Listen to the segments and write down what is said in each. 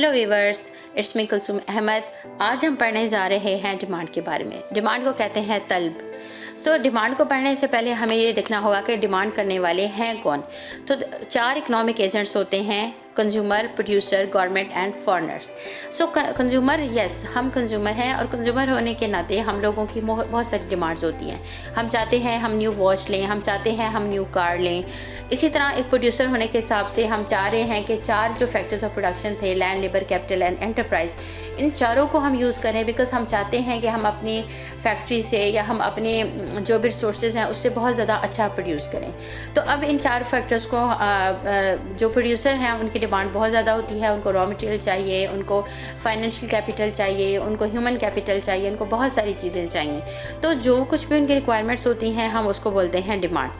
Hello viewers, it's me Kulsum Ahmad. आज हम पढ़ने जा रहे हैं डिमांड के बारे में। डिमांड को कहते हैं तलब। डिमांड को पढ़ने से पहले हमें ये देखना होगा कि डिमांड करने वाले हैं कौन। तो 4 इकोनॉमिक एजेंट्स होते हैं: consumer, producer, government and foreigners. Consumer, yes, हम कंज्यूमर हैं और कंज्यूमर होने के नाते हम लोगों की बहुत सारी डिमांड्स होती हैं। हम चाहते हैं हम न्यू वॉच लें, हम चाहते हैं हम न्यू कार लें। इसी तरह एक प्रोड्यूसर होने के हिसाब से हम चाह रहे हैं कि 4 जो फैक्टर्स ऑफ प्रोडक्शन थे, land, labour, capital and enterprise, इन चारों को हम यूज़ करें बिकॉज हम चाहते हैं कि हम अपनी फैक्ट्री से या हम अपने जो भी रिसोर्सेज हैं उससे बहुत ज़्यादा अच्छा प्रोड्यूस करें। तो अब इन 4 फैक्टर्स को जो प्रोड्यूसर हैं उनकी डिमांड बहुत ज़्यादा होती है। उनको रॉ मटेरियल चाहिए, उनको फाइनेंशियल कैपिटल चाहिए, उनको ह्यूमन कैपिटल चाहिए, उनको बहुत सारी चीज़ें चाहिए। तो जो कुछ भी उनकी रिक्वायरमेंट्स होती हैं हम उसको बोलते हैं डिमांड।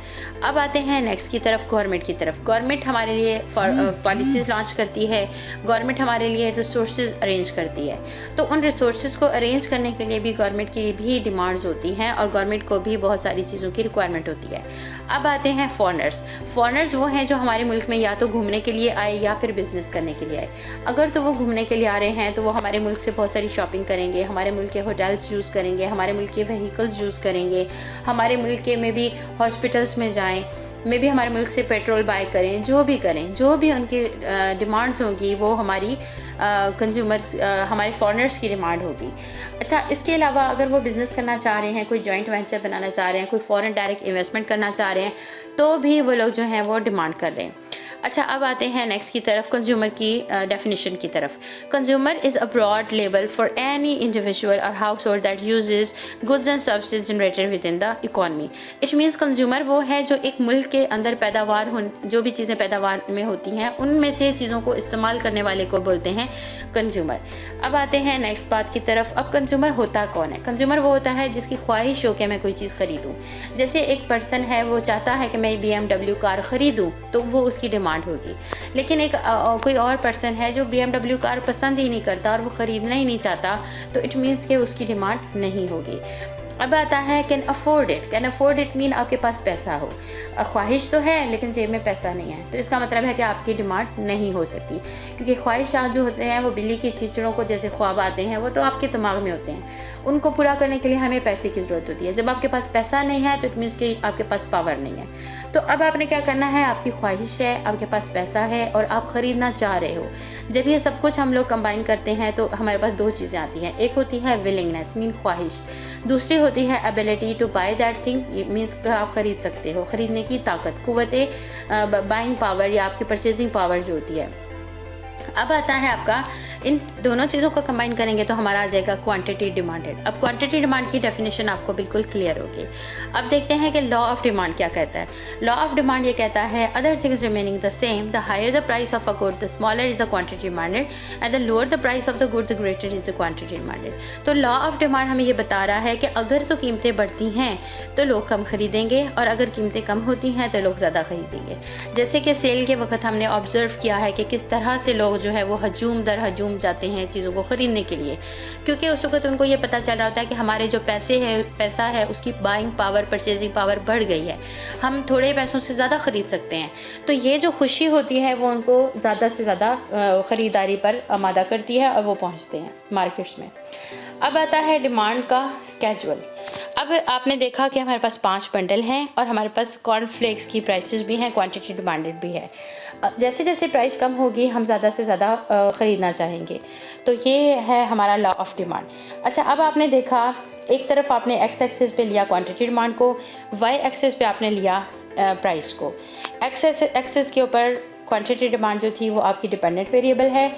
अब आते हैं नेक्स्ट की तरफ, गवर्नमेंट की तरफ। गवर्नमेंट हमारे लिए पॉलिसीज़ लॉन्च करती है, गवर्नमेंट हमारे लिए रिसोर्सेज अरेंज करती है। तो उन रिसोर्सेज को अरेंज करने के लिए भी गवर्नमेंट की भी डिमांड्स होती हैं और गवर्नमेंट को भी बहुत सारी चीज़ों की रिक्वायरमेंट होती है। अब आते हैं फॉरेनर्स। फॉरेनर्स वो हैं जो हमारे मुल्क में या तो घूमने के लिए आए या फिर बिजनेस करने के लिए आए। अगर तो वो घूमने के लिए आ रहे हैं तो वो हमारे मुल्क से बहुत सारी शॉपिंग करेंगे, हमारे मुल्क के होटल्स यूज़ करेंगे, हमारे मुल्क के व्हीकल्स यूज़ करेंगे, हमारे मुल्क के में भी हॉस्पिटल्स में जाएं, में भी हमारे मुल्क से पेट्रोल बाय करें, जो भी करें, जो भी उनकी डिमांड्स होंगी वो हमारी कंज्यूमर्स हमारे फॉरेनर्स की डिमांड होगी। अच्छा, इसके अलावा अगर वो बिज़नेस करना चाह रहे हैं, कोई जॉइंट वेंचर बनाना चाह रहे हैं, कोई फॉरेन डायरेक्ट इन्वेस्टमेंट करना चाह रहे हैं, तो भी वो लोग जो हैं वो डिमांड कर रहे हैं। अच्छा, अब आते हैं नेक्स्ट की तरफ, कंज्यूमर की डेफिनेशन की तरफ। Consumer is a broad label for any individual और household that uses goods and services generated within the economy. It means consumer वो है जो एक मुल्क के अंदर पैदावार जो भी चीज़ें पैदावार में होती हैं उनमें से चीज़ों को इस्तेमाल करने वाले को बोलते हैं कंज्यूमर। अब आते हैं नेक्स्ट बात की तरफ। अब कंज्यूमर होता कौन है? कंज्यूमर वो होता है जिसकी ख्वाहिश हो कि मैं कोई चीज़ ख़रीदूँ। जैसे एक पर्सन है, वो चाहता है कि मैं BMW कार ख़रीदूँ, तो वो उसकी डिमांड होगी। लेकिन एक कोई और पर्सन है जो BMW कार पसंद ही नहीं करता और वो ख़रीदना ही नहीं चाहता, तो इट मीन्स कि उसकी डिमांड नहीं होगी। अब आता है can afford it. Can afford it mean आपके पास पैसा हो। ख्वाहिश तो है लेकिन जेब में पैसा नहीं है, तो इसका मतलब है कि आपकी डिमांड नहीं हो सकती, क्योंकि ख्वाहिशात जो होते हैं वो बिल्ली की चीचड़ों को जैसे ख्वाब आते हैं, वो तो आपके दिमाग में होते हैं। उनको पूरा करने के लिए हमें पैसे की ज़रूरत होती है। जब आपके पास पैसा नहीं है तो इट मीन्स कि आपके पास पावर नहीं है। तो अब आपने क्या करना है, आपकी ख्वाहिश है, आपके पास पैसा है और आप ख़रीदना चाह रहे हो। जब ये सब कुछ हम लोग कंबाइन करते हैं तो हमारे पास 2 चीज़ें आती हैं। एक होती है विलिंगनेस मीन ख्वाहिश, दूसरी होती है ability to buy that thing means आप ख़रीद सकते हो, ख़रीदने की ताकत, कुव्वते बाइंग पावर या आपकी परचेजिंग पावर जो होती है। अब आता है आपका, इन दोनों चीज़ों को कंबाइन करेंगे तो हमारा आ जाएगा क्वांटिटी डिमांडेड। अब क्वांटिटी डिमांड की डेफिनेशन आपको बिल्कुल क्लियर होगी। अब देखते हैं कि लॉ ऑफ डिमांड क्या कहता है। लॉ ऑफ डिमांड ये कहता है other things remaining the same, the higher the price of a good the smaller is the quantity demanded and the lower the price of the good the greater is the quantity demanded. तो law of demand हमें ये बता रहा है कि अगर तो कीमतें बढ़ती हैं तो लोग कम खरीदेंगे और अगर कीमतें कम होती हैं तो लोग ज़्यादा खरीदेंगे। जैसे कि सेल के वक्त हमने ऑब्जर्व किया है कि किस तरह से लोग जो है वो हजूम दर हजूम जाते हैं चीज़ों को ख़रीदने के लिए, क्योंकि उस वक्त उनको ये पता चल रहा होता है कि हमारे जो पैसा है उसकी बाइंग पावर, परचेजिंग पावर बढ़ गई है, हम थोड़े पैसों से ज़्यादा ख़रीद सकते हैं। तो ये जो खुशी होती है वो उनको ज़्यादा से ज़्यादा ख़रीदारी पर आमादा करती है और वो पहुँचते हैं मार्केट्स में। अब आता है डिमांड का स्केजुअल। अब आपने देखा कि हमारे पास 5 बंडल हैं और हमारे पास कॉर्नफ्लेक्स की प्राइसेस भी हैं, क्वांटिटी डिमांडेड भी है। जैसे जैसे प्राइस कम होगी हम ज़्यादा से ज़्यादा ख़रीदना चाहेंगे। तो ये है हमारा लॉ ऑफ डिमांड। अच्छा, अब आपने देखा एक तरफ आपने एक्स एक्सिस पे लिया क्वांटिटी डिमांड को, वाई एक्सिस पे आपने लिया प्राइस को। एक्स एक्सिस के ऊपर क्वांटिटी डिमांड जो थी वो आपकी डिपेंडेंट वेरिएबल है,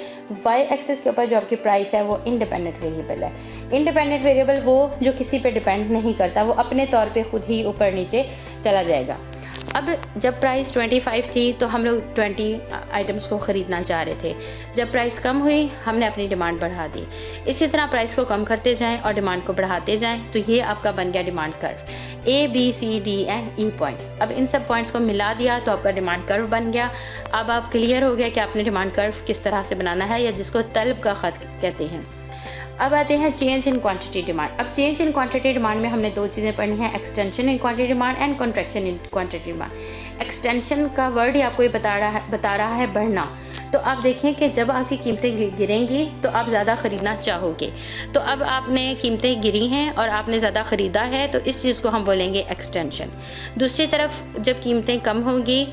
वाई एक्सिस के ऊपर जो आपकी प्राइस है वो इंडिपेंडेंट वेरिएबल है। इंडिपेंडेंट वेरिएबल वो जो किसी पे डिपेंड नहीं करता, वो अपने तौर पे खुद ही ऊपर नीचे चला जाएगा। अब जब प्राइस 25 थी तो हम लोग 20 आइटम्स को ख़रीदना चाह रहे थे। जब प्राइस कम हुई हमने अपनी डिमांड बढ़ा दी। इसी तरह प्राइस को कम करते जाएं और डिमांड को बढ़ाते जाएं, तो ये आपका बन गया demand curve. A, B, C, D and E points. अब इन सब पॉइंट्स को मिला दिया तो आपका डिमांड कर्व बन गया। अब आप क्लियर हो गया कि आपने डिमांड कर्व किस तरह से बनाना है, या जिसको तलब का ख़त कहते हैं। अब आते हैं चेंज इन क्वांटिटी डिमांड। अब चेंज इन क्वांटिटी डिमांड में हमने 2 चीज़ें पढ़नी हैं, extension in quantity demand and contraction in quantity demand. Extension का वर्ड ही आपको ये बता रहा है बढ़ना। तो आप देखें कि जब आपकी कीमतें गिरेंगी तो आप ज़्यादा ख़रीदना चाहोगे। तो अब आपने कीमतें गिरी हैं और आपने ज़्यादा ख़रीदा है, तो इस चीज़ को हम बोलेंगे एक्सटेंशन। दूसरी तरफ जब कीमतें कम होंगी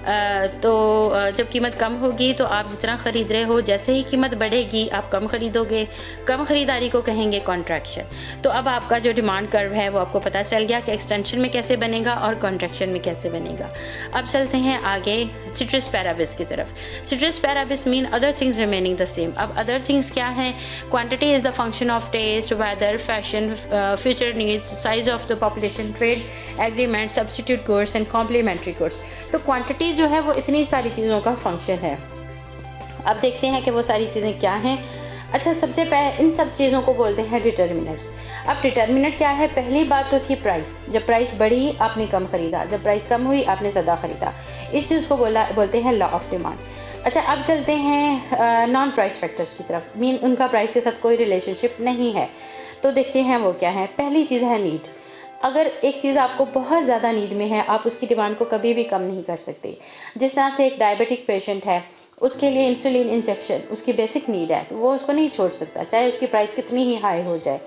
जब कीमत कम होगी तो आप जितना ख़रीद रहे हो, जैसे ही कीमत बढ़ेगी आप कम ख़रीदोगे, कम ख़रीदारी को कहेंगे कॉन्ट्रैक्शन। तो अब आपका जो डिमांड कर्व है वो आपको पता चल गया कि एक्सटेंशन में कैसे बनेगा और कॉन्ट्रैक्शन में कैसे बनेगा। अब चलते हैं आगे सिट्रस पैराबिस की तरफ। Ceteris paribus mean other things remaining the same. अब अदर थिंग्स क्या हैं? Quantity is the function of taste, weather, fashion, future needs, size of the population, trade agreement, substitute goods and complementary goods. तो quantity जो है वो इतनी सारी चीज़ों का फंक्शन है। अब देखते हैं कि वो सारी चीज़ें क्या हैं। अच्छा, सबसे पहले इन सब चीज़ों को बोलते हैं डिटर्मिनेंट्स। अब डिटर्मिनेंट क्या है? पहली बात तो थी प्राइस। जब प्राइस बढ़ी आपने कम ख़रीदा, जब प्राइस कम हुई आपने ज़्यादा ख़रीदा। इस चीज़ को बोलते हैं लॉ ऑफ डिमांड। अच्छा, अब चलते हैं नॉन प्राइस फैक्टर्स की तरफ। मीन उनका प्राइस के साथ कोई रिलेशनशिप नहीं है। तो देखते हैं वो क्या है। पहली चीज़ है नीड। अगर एक चीज़ आपको बहुत ज़्यादा नीड में है, आप उसकी डिमांड को कभी भी कम नहीं कर सकते। जिस तरह से एक डायबिटिक पेशेंट है, उसके लिए इंसुलिन इंजेक्शन उसकी बेसिक नीड है, तो वो उसको नहीं छोड़ सकता, चाहे उसकी प्राइस कितनी ही हाई हो जाए।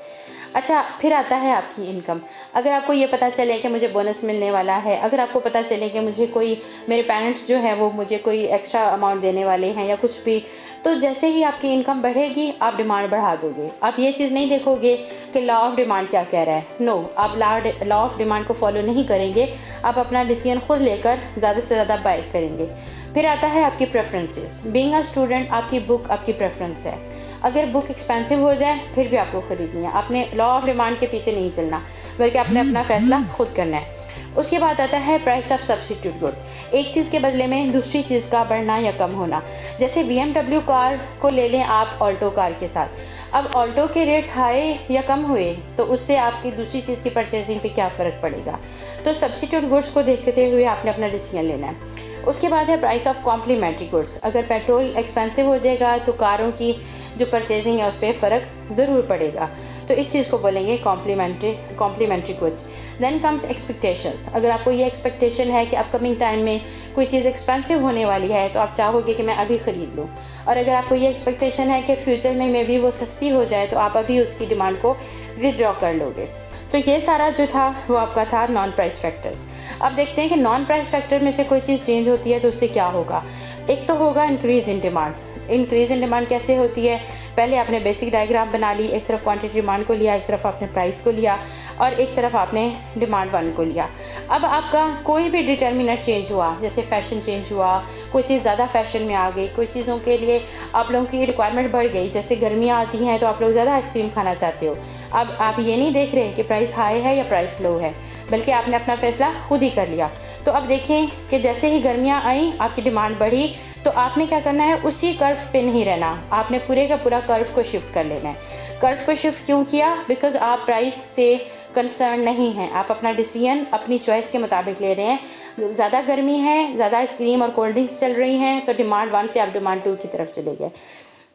अच्छा, फिर आता है आपकी इनकम। अगर आपको ये पता चले कि मुझे बोनस मिलने वाला है, अगर आपको पता चले कि मुझे मेरे पेरेंट्स जो है वो मुझे कोई एक्स्ट्रा अमाउंट देने वाले हैं या कुछ भी, तो जैसे ही आपकी इनकम बढ़ेगी आप डिमांड बढ़ा दोगे। आप ये चीज़ नहीं देखोगे कि लॉ ऑफ डिमांड क्या कह रहा है। नो, आप लॉ ऑफ डिमांड को फॉलो नहीं करेंगे। आप अपना डिसीजन खुद लेकर ज़्यादा से ज़्यादा बाय करेंगे। फिर आता है आपकी प्रेफरेंसेस। बीइंग अ स्टूडेंट आपकी बुक आपकी प्रेफरेंस है। अगर बुक एक्सपेंसिव हो जाए फिर भी आपको ख़रीदनी है। आपने लॉ ऑफ डिमांड के पीछे नहीं चलना, बल्कि आपने अपना फ़ैसला खुद करना है। उसके बाद आता है प्राइस ऑफ सब्सिट्यूट गुड। एक चीज़ के बदले में दूसरी चीज़ का बढ़ना या कम होना। जैसे BMW कार को ले लें आप ऑल्टो कार के साथ। अब ऑल्टो के रेट्स हाई या कम हुए तो उससे आपकी दूसरी चीज़ की परचेजिंग पे क्या फ़र्क पड़ेगा। तो सब्सिट्यूट गुड्स को देखते हुए आपने अपना डिसीजन लेना है। उसके बाद है प्राइस ऑफ कॉम्प्लीमेंट्री गुड्स। अगर पेट्रोल एक्सपेंसिव हो जाएगा तो कारों की जो परचेजिंग है उस पर फ़र्क ज़रूर पड़ेगा। तो इस चीज़ को बोलेंगे complementary goods. Then comes expectations. अगर आपको ये एक्सपेक्टेशन है कि अपकमिंग टाइम में कोई चीज़ एक्सपेंसिव होने वाली है तो आप चाहोगे कि मैं अभी ख़रीद लूँ, और अगर आपको ये एक्सपेक्टेशन है कि फ्यूचर में मे भी वो सस्ती हो जाए तो आप अभी उसकी डिमांड को विदड्रॉ कर लोगे। तो ये सारा जो था वो आपका था नॉन प्राइस फैक्टर्स। अब देखते हैं कि नॉन प्राइस फैक्टर में से कोई चीज़ चेंज होती है तो उससे क्या होगा। एक तो होगा increase in demand. Increase in demand कैसे होती है? पहले आपने बेसिक डायग्राम बना ली, एक तरफ क्वांटिटी डिमांड को लिया, एक तरफ आपने प्राइस को लिया और एक तरफ आपने डिमांड वन को लिया। अब आपका कोई भी डिटर्मिनेंट चेंज हुआ, जैसे फैशन चेंज हुआ, कोई चीज़ ज़्यादा फैशन में आ गई, कोई चीज़ों के लिए आप लोगों की रिक्वायरमेंट बढ़ गई, जैसे गर्मियाँ आती हैं तो आप लोग ज़्यादा आइसक्रीम खाना चाहते हो। अब आप ये नहीं देख रहे कि प्राइस हाई है या प्राइस लो है, बल्कि आपने अपना फ़ैसला खुद ही कर लिया। तो अब देखें कि जैसे ही गर्मियाँ आई आपकी डिमांड बढ़ी तो आपने क्या करना है, उसी कर्व पे नहीं रहना, आपने पूरे का पूरा कर्व को शिफ्ट कर लेना है। कर्व को शिफ्ट क्यों किया? बिकॉज आप प्राइस से कंसर्न नहीं हैं, आप अपना डिसीजन अपनी चॉइस के मुताबिक ले रहे हैं। ज़्यादा गर्मी है, ज़्यादा आइसक्रीम और कोल्ड ड्रिंक्स चल रही हैं तो डिमांड वन से आप डिमांड टू की तरफ चले गए।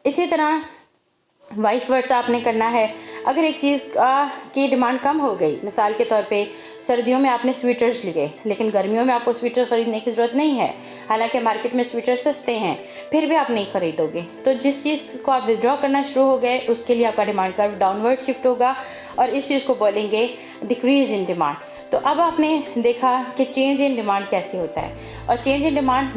इसी तरह वाइस वर्सा आपने करना है। अगर एक चीज़ की डिमांड कम हो गई, मिसाल के तौर पे सर्दियों में आपने स्वेटर्स लिए लेकिन गर्मियों में आपको स्वेटर ख़रीदने की ज़रूरत नहीं है, हालांकि मार्केट में स्वेटर सस्ते हैं, फिर भी आप नहीं ख़रीदोगे। तो जिस चीज़ को आप विड्रॉ करना शुरू हो गए उसके लिए आपका डिमांड कर्व डाउनवर्ड शिफ्ट होगा और इस चीज़ को बोलेंगे डिक्रीज़ इन डिमांड। तो अब आपने देखा कि चेंज इन डिमांड कैसे होता है, और चेंज इन डिमांड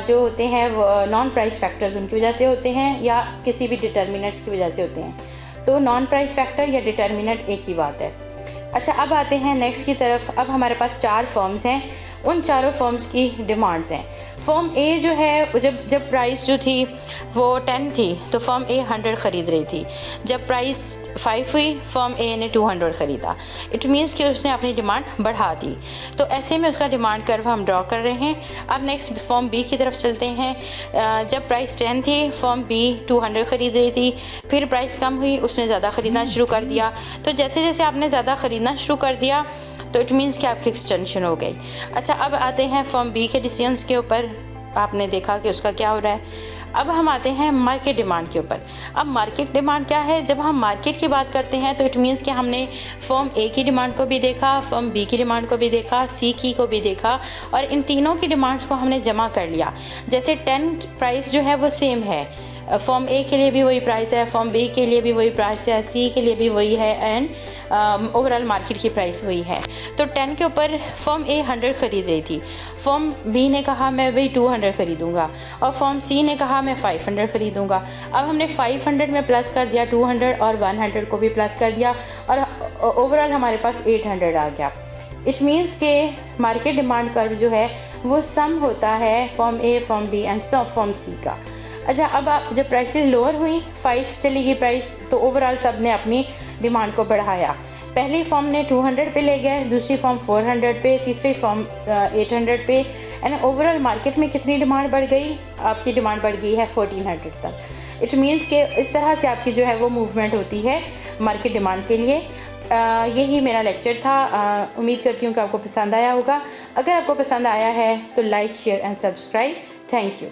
जो होते हैं वो नॉन प्राइस फैक्टर्स उनकी वजह से होते हैं या किसी भी डिटर्मिनेंट्स की वजह से होते हैं। तो नॉन प्राइस फैक्टर या डिटर्मिनेंट एक ही बात है। अच्छा, अब आते हैं नेक्स्ट की तरफ। अब हमारे पास 4 फर्म्स हैं, उन चारों फर्म्स की डिमांड्स हैं। फर्म ए जो है जब प्राइस जो थी वो 10 थी तो फर्म ए 100 ख़रीद रही थी। जब प्राइस 5 हुई फर्म ए ने 200 ख़रीदा। इट मीन्स कि उसने अपनी डिमांड बढ़ा दी। तो ऐसे में उसका डिमांड कर्व हम ड्रॉ कर रहे हैं। अब नेक्स्ट फर्म बी की तरफ चलते हैं। जब प्राइस 10 थी फर्म बी 200 ख़रीद रही थी, फिर प्राइस कम हुई, उसने ज़्यादा ख़रीदना शुरू कर दिया। तो जैसे जैसे आपने ज़्यादा ख़रीदना शुरू कर दिया तो इट मीन्स कि आपकी एक्सटेंशन हो गई। अच्छा, अब आते हैं फर्म बी के डिसीजंस के ऊपर। आपने देखा कि उसका क्या हो रहा है। अब हम आते हैं मार्केट डिमांड के ऊपर। अब मार्केट डिमांड क्या है? जब हम मार्केट की बात करते हैं तो इट मीन्स कि हमने फर्म ए की डिमांड को भी देखा, फर्म बी की डिमांड को भी देखा, सी की को भी देखा, और इन तीनों की डिमांड्स को हमने जमा कर लिया। जैसे 10 प्राइस जो है वो सेम है, फॉर्म ए के लिए भी वही प्राइस है, फॉर्म बी के लिए भी वही प्राइस है, सी के लिए भी वही है, एंड ओवरऑल मार्केट की प्राइस वही है। तो 10 के ऊपर फॉर्म ए 100 ख़रीद रही थी, फॉर्म बी ने कहा मैं वही 200 ख़रीदूँगा, और फॉर्म सी ने कहा मैं 500 ख़रीदूँगा। अब हमने 500 में प्लस कर दिया 200 और 100 को भी प्लस कर दिया, और ओवरऑल हमारे पास 800 आ गया। इट मीन्स के मार्केट डिमांड कर्व जो है वो सम होता है form A, form B and form C का। अच्छा, अब आप जब प्राइसेस लोअर हुई, 5 चली गई प्राइस, तो ओवरऑल सब ने अपनी डिमांड को बढ़ाया। पहली फॉर्म ने 200 पे ले गए, दूसरी फॉर्म 400 पे, तीसरी फॉर्म 800 पे, एंड ओवरऑल मार्केट में कितनी डिमांड बढ़ गई? आपकी डिमांड बढ़ गई है 1400 तक। इट मीन्स के इस तरह से आपकी जो है वो मूवमेंट होती है मार्केट डिमांड के लिए। यही मेरा लेक्चर था। उम्मीद करती हूँ कि आपको पसंद आया होगा। अगर आपको पसंद आया है तो like, share and subscribe. Thank you.